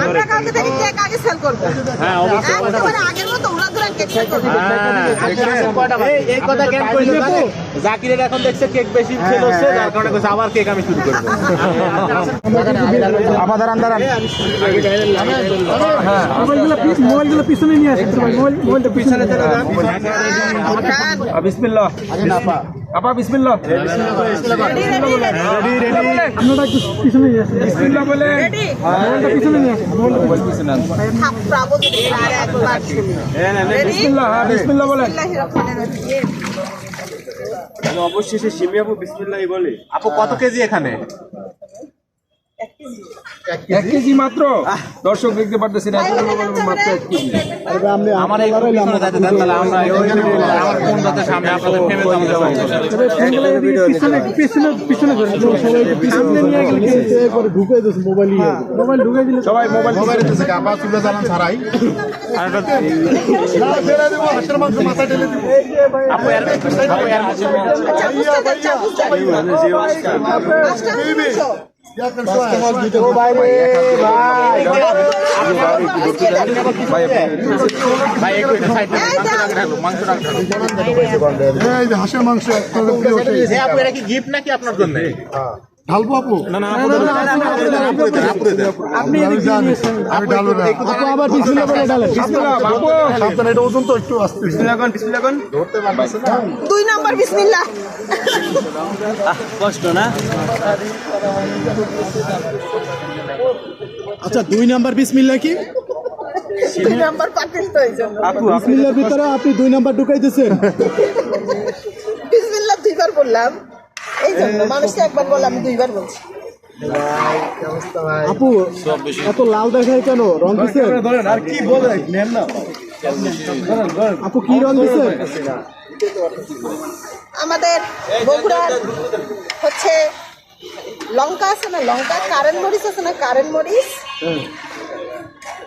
আমরা কালকে থেকে কেক আগে সেল করব। হ্যাঁ অবশ্যই একেবারে আগের মতো উড়াধুরা কেক সেল করব। এই কথা কেন কইলো জানেন? জাকিরের এখন দেখছে কেক বেশি সেল হচ্ছে, যার কারণে কইছে আবার কেক আমি শুরু করব। আপাদার আন্দার মোবাইলগুলো পিছনে নিয়ে আসেন, মোবাইলটা পিছনে চলে যান। বিসমিল্লাহ আপা বিসমিল্লাহ আপনারা একটু পিছনে নিয়ে আসেন। বিসমিল্লাহ বলে মোবাইলটা পিছনে নিয়ে আসেন, মোবাইলটা পিছনে নিয়ে আসেন। থাপড়াবো যদি আর একবার শুনি। বিসমিল্লাহ বিসমিল্লাহ বলে বিসমিল্লাহির রহমানির রহিম। অবশ্যই সে সিমি আপু বিসমিল্লাহই বলে। আপু কত কেজি এখানে? 1 কেজি মাত্র। দর্শক দেখতে পারতেছেন মাত্র 1 কেজি। আমার এই পিছনে যাইতে দেন, তাহলে আমরা ওইখানে আমার ফোন যাতে সামনে আপনাদের ফ্রেমে তো আমাদের পিছনে ধরেন, সামনে নিয়ে গেলে একবার ঢুকে দিস মোবাইল ঢুকে দিলে সবাই মোবাইল মোবাইলের কাপা চুলে জ্বালান ছাড়াই আপু এর ভাই একটু সাইড মাংস হাঁসের মাংস আপু এটা কি গিফট নাকি আপনার জন্য? ঢালবো আপু না না আপনি আমি ঢালবো না আপু আবার বিসমিল্লাহ বলে ঢালেন। সাবধান, এটা ওজন তো একটু আসতে ধরতে পারতেছে না। 2 নাম্বার বিসমিল্লাহ। কষ্ট না। আচ্ছা 2 নাম্বার বিসমিল্লাহ কি? 2 নাম্বার পাটেল তো এইজন্য। বিসমিল্লাহর ভিতরে আপনি 2 নাম্বার ঢুকাই দিয়েছেন। বিসমিল্লাহ 2 বার বললাম। এইজন্য মানুষকে একবার বললাম, আমি 2 বার বলছি। আপু এত লাল দেখায় কেন? রং দিছেন? আর কি বলে নেন না আপু কি রং দিছেন? আমাদের বগুড়ার হচ্ছে লঙ্কা আছে না, লঙ্কা কারেন্ট মরিচ আছে না, কারেন্ট মরিচ।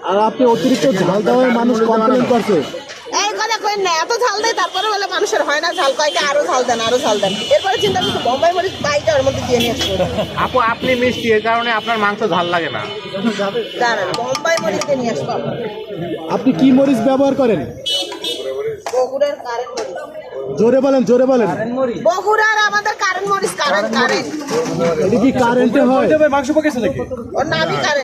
আর আপনি অতিরিক্ত ঝাল দেওয়ায় মানুষ কমপ্লেন করছে। এই কথা কই না, এত ঝাল দেয় তারপরে বলে মানুষের হয় না ঝাল, কয়টা আরো ঝাল দেন, আরো ঝাল দেন। এরপরে চিন্তা করছি বোম্বাই মরিচ বাইটা ওর মধ্যে দিয়ে নিয়ে আসবো। আপু আপনি মিষ্টি, এর কারণে আপনার মাংস ঝাল লাগে না। দাঁড়ান, বোম্বাই মরিচ দিয়ে নিয়ে আসবো। আপনি কি মরিচ ব্যবহার করেন? বগুড়ার কারেন্ট মরিচ। জোরে বলেন, জোরে বলেন। বগুড়ার আমাদের কারেন্ট মরিচ, কারেন্ট। এটা কি কারেন্টে হয়? মাংস পাকাইছে নাকি? ওর নামই কারেন্ট।